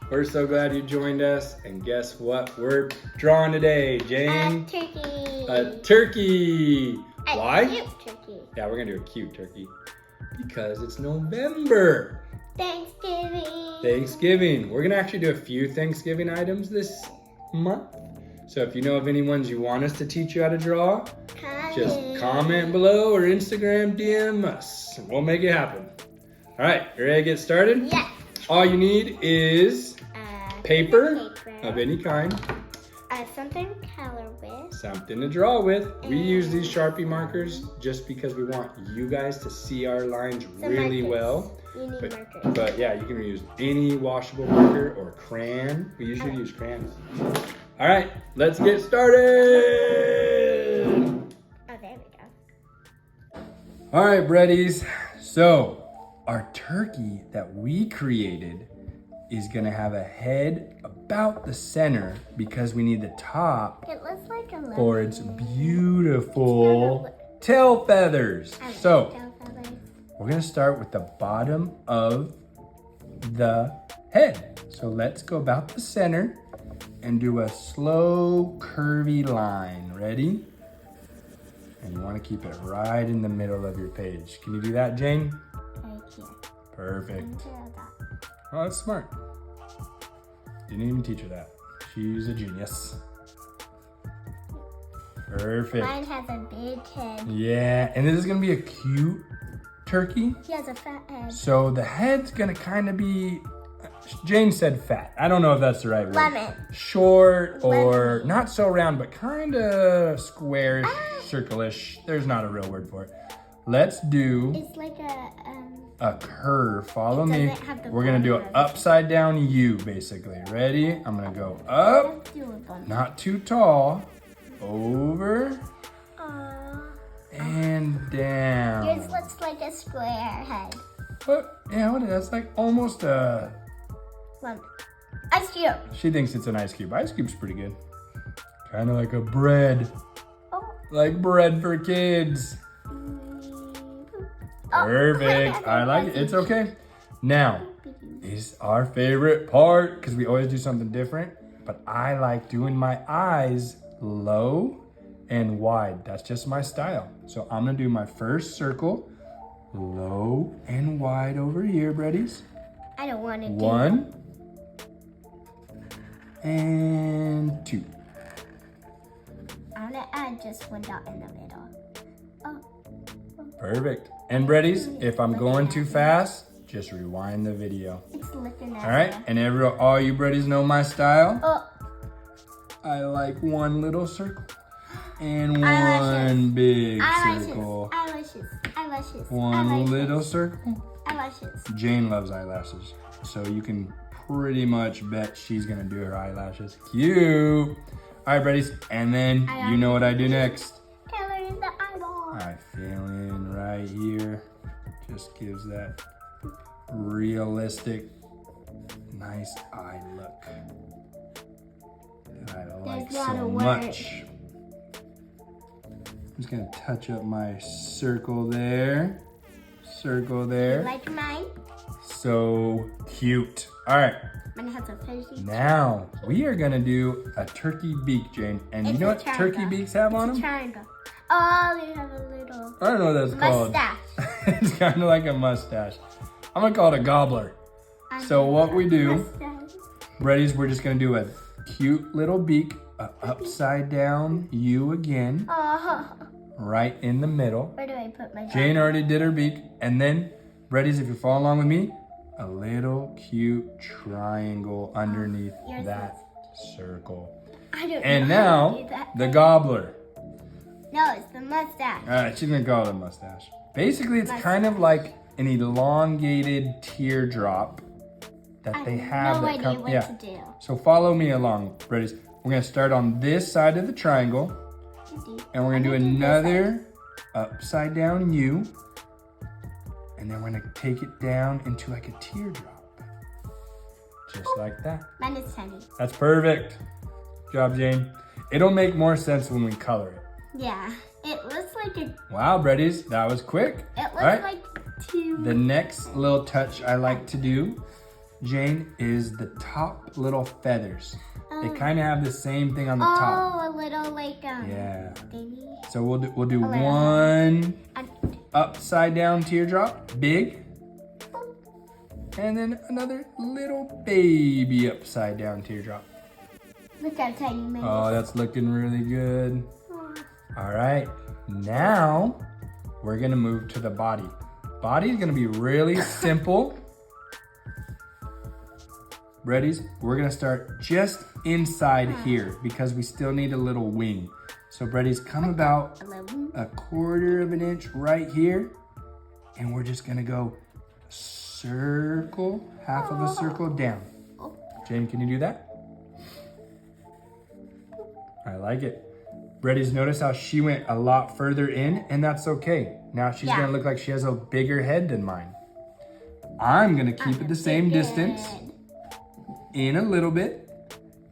We're so glad you joined us, and guess what we're drawing today, Jane? A turkey. A turkey. Why? A cute turkey. Yeah, we're gonna do a cute turkey because it's November. Thanksgiving. We're gonna actually do a few Thanksgiving items this month. So if you know of any ones you want us to teach you how to draw, just comment below or Instagram DM us. We'll make it happen. All right, you ready to get started? Yeah. All you need is paper of any kind. Something to color with. Something to draw with. We use these Sharpie markers just because we want you guys to see our lines really well. You need markers. But yeah, you can use any washable marker or crayon. We usually use crayons. All right, let's get started. Oh, there we go. All right, breadies. So our turkey that we created is gonna have a head about the center because we need the top It looks like a for its beautiful tail feathers. So we're gonna start with the bottom of the head. So let's go about the center and do a slow curvy line. Ready? And you wanna keep it right in the middle of your page. Can you do that, Jane? Right here. Perfect. Oh, that's smart. Didn't even teach her that. She's a genius. Perfect. Mine has a big head. Yeah, and this is gonna be a cute turkey. He has a fat head. So the head's gonna kind of be, Jane said fat. I don't know if that's the right word. Lemon. Short or Lemon. not so round, but kind of squarish, circle-ish. There's not a real word for it. Let's do It's like a curve. Follow It me. doesn't have the We're gonna do an bottom of it. upside down U, basically. Ready? I'm gonna go up, let's do a bun. not too tall, over, and down. Yours looks like a square head. What? Yeah, what? That's like almost a. Lemon. Ice cube. She thinks it's an ice cube. Ice cube's pretty good. Kind of like a bread. Oh. Like bread for kids. Perfect. I like it. It's okay. Now is our favorite part because we always do something different. But I like doing my eyes low and wide. That's just my style. So I'm gonna do my first circle low and wide over here, breadies. I don't want to do 1 and 2. I'm gonna add just one dot in the middle. Oh. Perfect. And breadies, if I'm going too fast, just rewind the video. It's looking at All right, me. and all you breadies know my style. Oh. I like one little circle and Eyelashes. one big Eyelashes. circle. Eyelashes. One little circle. Eyelashes. Jane loves eyelashes, so you can pretty much bet she's gonna do her eyelashes. Cute. All right, breadies, and then you know what I do next. Color in the eyeball. I fill in right here. Just gives that realistic, nice eye look that I like There's a lot so of work. much. I'm just gonna touch up my circle there. Circle there. Like mine. So cute. All right. Mine has a fuzzy. Now we are gonna do a turkey beak, Jane. And you It's know a what turkey triangle. beaks have on It's a them? triangle. Oh, they have a little I don't know what that's called. mustache. It's kind of like a mustache. I'm gonna call it a gobbler. So what we do, Mustache. breadies, we're just gonna do a cute little beak, a upside down U again, Oh. right in the middle. Where do I put my Jane already did her beak. And then, breadies, if you follow along with me, a little cute triangle underneath Yours that circle. I don't And know how now, to do that. the gobbler. No, it's the mustache. All right, she's gonna call it a mustache. Basically, it's kind of like an elongated teardrop that they have. No that idea what to do. So follow me along, breadies. We're gonna start on this side of the triangle, and we're gonna do another upside down U, and then we're gonna take it down into like a teardrop, just like that. Mine is tiny. That's perfect. Good job, Jane. It'll make more sense when we color it. Yeah, it looks like a. Wow, breadies, that was quick. It looks All right. like two. The next little touch I like to do Jane, is the top little feathers. They kind of have the same thing on the top. Oh, a little like Yeah. thingy. So we'll do one upside down teardrop, big. And then another little baby upside down teardrop. Look how tiny mine is. Oh, that's looking really good. All right, now we're gonna move to the body. Body is gonna be really simple. Ready? We're gonna start just inside here because we still need a little wing. So Brady's come about a quarter of an inch right here. And we're just gonna go circle, half of a circle down. Jane, can you do that? I like it. Brady's notice how she went a lot further in, and that's okay. Now she's gonna look like she has a bigger head than mine. I'm gonna keep it the same distance. In a little bit,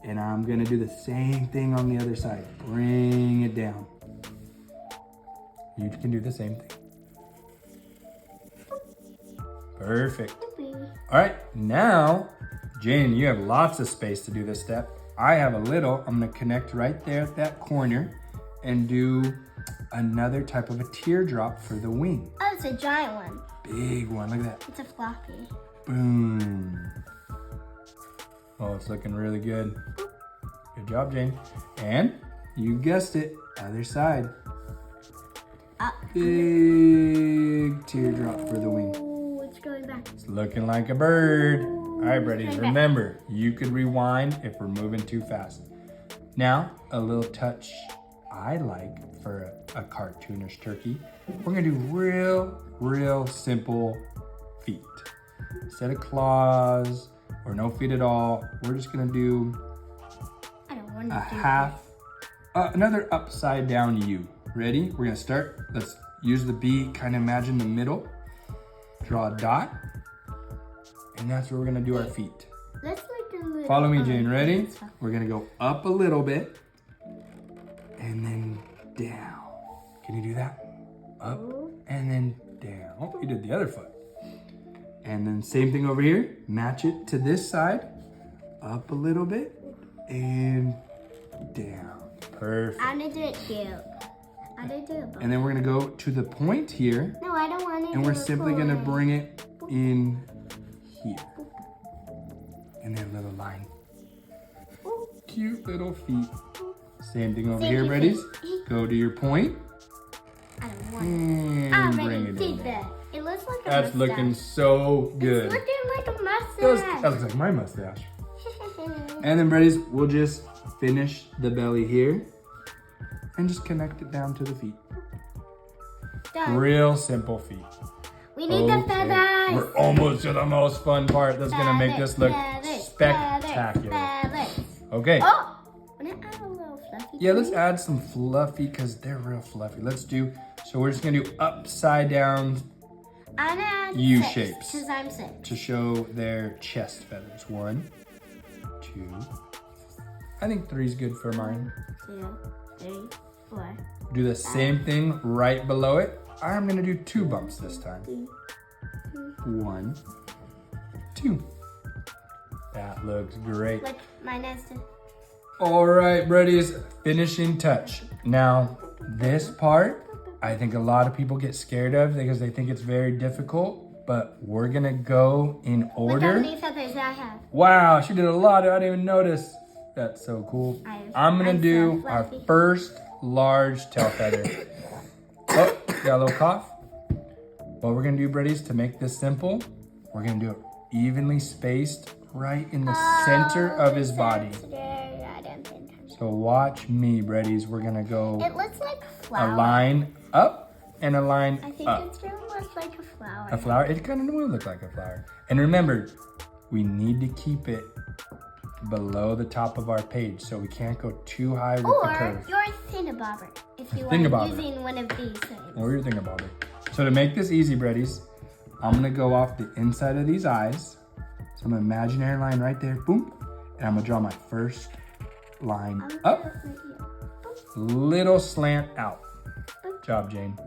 and I'm gonna do the same thing on the other side. Bring it down. You can do the same thing. Perfect. All right, now, Jane, you have lots of space to do this step. I have a little. I'm gonna connect right there at that corner and do another type of a teardrop for the wing. Oh, it's a giant one. Big one, look at that. It's a floppy. Boom. Oh, it's looking really good. Good job, Jane. And you guessed it, other side. Big teardrop for the wing. Oh, it's going back. It's looking like a bird. All right, buddies, remember, you could rewind if we're moving too fast. Now, a little touch I like for a cartoonish turkey. We're gonna do real simple feet. Instead of claws, or no feet at all, we're just gonna do another upside down U. Ready? We're gonna start. Let's use the B, kind of imagine the middle. Draw a dot, and that's where we're gonna do our feet. Let's like a little. Follow me, Jane. Ready? We're gonna go up a little bit, and then down. Can you do that? Up, and then down. Oh, you did the other foot. And then same thing over here, match it to this side, up a little bit, and down. Perfect. I'm gonna do it cute. I'm gonna do it. And then we're gonna go to the point here. No, I don't want it. And we're simply gonna bring it in here. And then a little line. Cute little feet. Same thing over here, Brady's. Go to your point. I don't want it. And bring it in. That. It looks like a That's mustache. looking so good. It's looking like a mustache. That looks like my mustache. And then, Brady's, we'll just finish the belly here and just connect it down to the feet. Done. Real simple feet. We need the feathers. We're almost to the most fun part that's gonna make this look spectacular. Feathers. Okay. Oh, wanna add a little fluffy? Yeah, let's add some fluffy because they're real fluffy. So we're just gonna do upside down I'm gonna add U 6, shapes. Because I'm 6. To show their chest feathers. 1, 2. I think 3 is good for mine. 2, 3, 4. Do the same thing right below it. I'm gonna do 2 bumps this time. 1, 2. That looks great. Look, mine has to. All right, Brady's finishing touch. Now, this part, I think a lot of people get scared of because they think it's very difficult, but we're gonna go in order. Look how many feathers I have. Wow, she did a lot. I didn't even notice. That's so cool. I'm gonna do our first large tail feather. Oh, got a little cough. What we're gonna do, Brady's, to make this simple, we're gonna do it evenly spaced right in the center of his body. So watch me, Brady's. We're gonna go It looks like flower. a line up and a line I think up. it's gonna look like a flower. A flower? It kind of will look like a flower. And remember, we need to keep it below the top of our page, so we can't go too high with the curve. Or your thingamabobber, if you are using one of these things. Or your thingamabobber. So to make this easy, Brady's, I'm gonna go off the inside of these eyes. So I'm an imaginary line right there, boom. And I'm gonna draw my first line up, little slant out. Good job, Jane.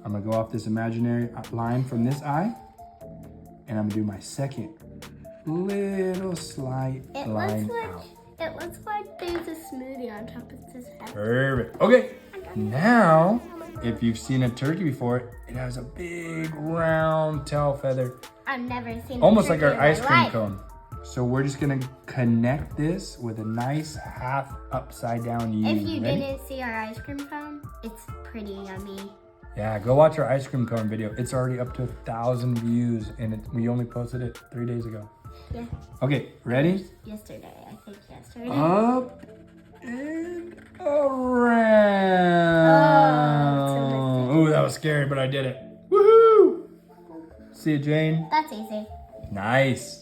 I'm gonna go off this imaginary line from this eye, and I'm gonna do my second little slight line out. It looks like there's a smoothie on top of his head. Perfect. Okay, now, if you've seen a turkey before, it has a big round tail feather. I've never seen almost a like turkey our in ice my cream life. cone. So we're just gonna connect this with a nice half upside down U. If you Ready? didn't see our ice cream cone, it's pretty yummy. Yeah, go watch our ice cream cone video. It's already up to 1,000 views, and we only posted it 3 days ago. Yeah. Okay, ready? Yesterday, I think yesterday. Up and around. Oh, that was scary, but I did it. Woohoo! See you, Jane. That's easy. Nice.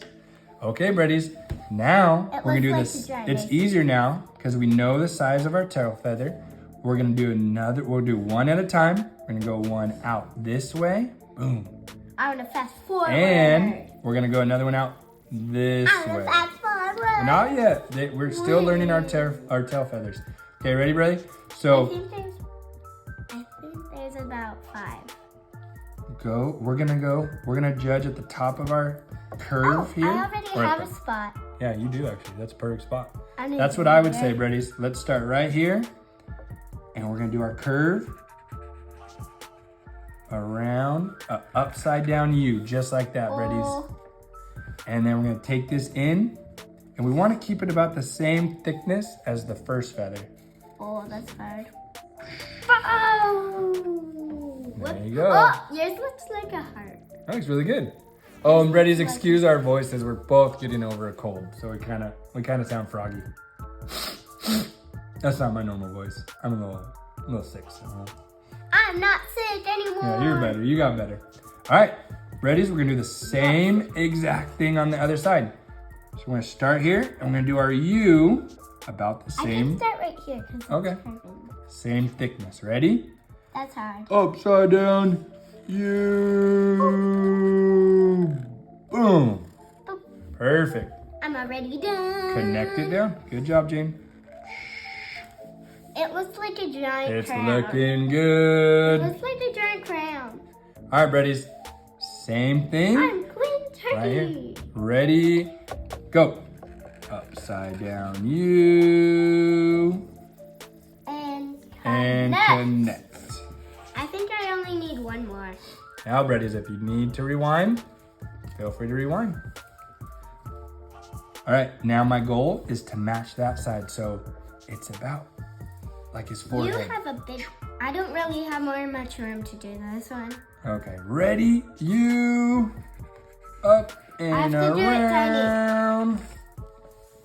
Okay, buddies. Now It we're gonna do looks this. like a It's dragon. easier now because we know the size of our tail feather. We're gonna do another. We'll do one at a time. We're gonna go one out this way. Boom. I'm gonna fast forward. And we're gonna go another one out this I'm gonna way. fast forward. Not yet. We're still learning our tail feathers. Okay, ready, buddy? I So think there's about 5. go. We're gonna judge at the top of our curve here. I already or at have a the- spot. Yeah, you do actually. That's a perfect spot. I need That's to what do I would it. say, buddies. Let's start right here. And we're gonna do our curve around a upside down U, just like that, buddies. Oh, And then we're gonna take this in, and we wanna keep it about the same thickness as the first feather. oh, that's hard. Oh! There you go. Oh, yours looks like a heart. That looks really good. Oh, and buddies, excuse our voices. We're both getting over a cold, so we kind of sound froggy. That's not my normal voice. I'm a little sick, so. I'm not sick anymore. Yeah, you're better. You got better. All right, ready? We're gonna do the same exact thing on the other side. So we're gonna start here, and we're gonna do our U about the I can same, start right here. 'Cause it's Okay. perfect. same thickness. Ready? That's hard. Upside down U. Boom. Boop. Perfect. I'm already done. Connect it down. Good job, Jane. It looks like a giant It's crown. looking It good. looks like a giant crown. All right, buddies. Same thing. I'm Queen Turkey. Right here. Ready? Go. Upside down U. And And connect. connect. I think I only need one more. Now, buddies, if you need to rewind, feel free to rewind. All right, now my goal is to match that side. So it's about like his You forehead. have a big... I don't really have more much room to do this one. Okay, ready? You. Up I have and to do it tiny. around.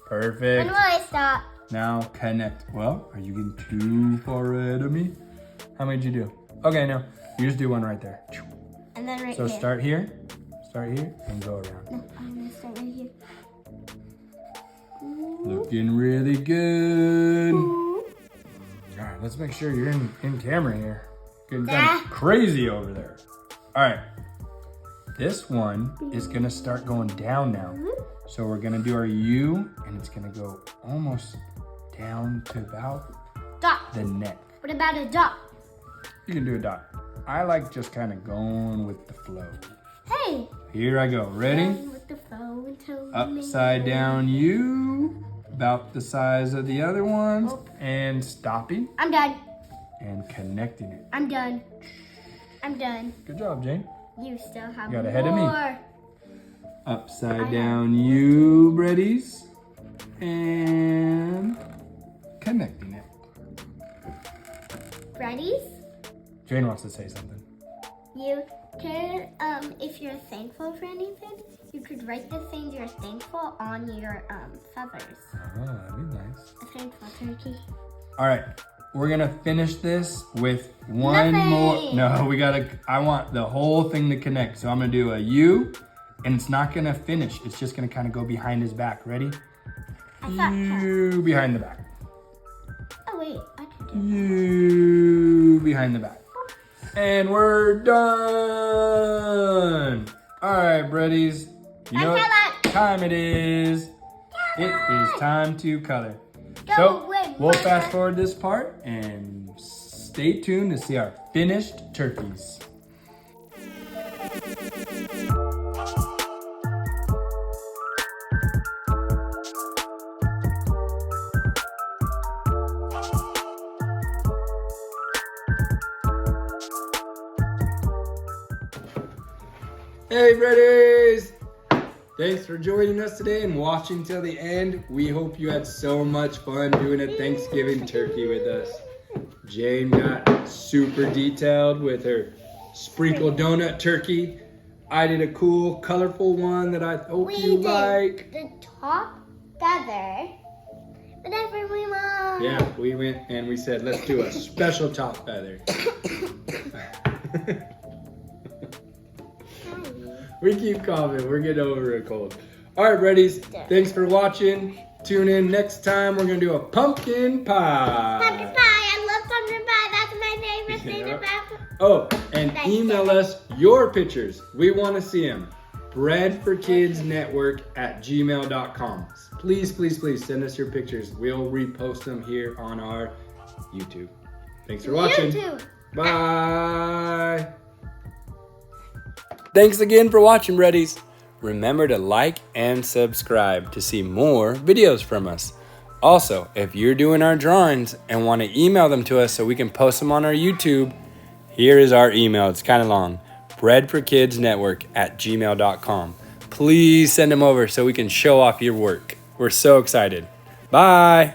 Perfect. When will I stop? Now connect. Well, are you getting too far ahead of me? How many did you do? Okay, no. You just do one right there. And then right So here. start here, and go around. No, I'm gonna start right here. Looking really good. All right, let's make sure you're in camera here. Getting kind of crazy over there. All right. This one is gonna start going down now. So we're gonna do our U, and it's gonna go almost down to about Dot. the neck. What about a dot? You can do a dot. I like just kind of going with the flow. Hey. Here I go. Ready? Run with the flow until we Upside make it. down U, about the size of the other ones, Oh. and stopping I'm done. and connecting it. I'm done. I'm done. Good job, Jane. You still have You got more. ahead of me. Upside down U, Breddies, and connecting it. Ready? Jane wants to say something. You can, if you're thankful for anything, you could write the things you're thankful on your feathers. Oh, that'd be nice. A thankful turkey. All right, we're gonna finish this with one more. Nothing. No, I want the whole thing to connect. So I'm gonna do a U, and it's not gonna finish. It's just gonna kind of go behind his back. Ready? I thought. U behind the back. Oh wait, I could do. U behind the back. And we're done. All right, Breddies. You know what time it is. It is time to color. Go So away, we'll Mother. fast forward this part and stay tuned to see our finished turkeys. Hey, Freddies! Thanks for joining us today and watching till the end. We hope you had so much fun doing a Thanksgiving turkey with us. Jane got super detailed with her sprinkle donut turkey. I did a cool, colorful one that I hope you like. The top feather, whatever we want. Yeah, we went and we said, let's do a special top feather. We keep coughing. We're getting over a cold. All right, Reddies. Thanks for watching. Tune in next time. We're going to do a pumpkin pie. Pumpkin pie. I love pumpkin pie. That's my favorite thing about. Oh, and email us your pictures. We want to see them. breadforkidsnetwork@gmail.com. Please, please, please send us your pictures. We'll repost them here on our YouTube. Thanks for watching. YouTube. Bye. Thanks again for watching, Reddies. Remember to like and subscribe to see more videos from us. Also, if you're doing our drawings and want to email them to us so we can post them on our YouTube, here is our email. It's kind of long. breadforkidsnetwork@gmail.com. Please send them over so we can show off your work. We're so excited. Bye.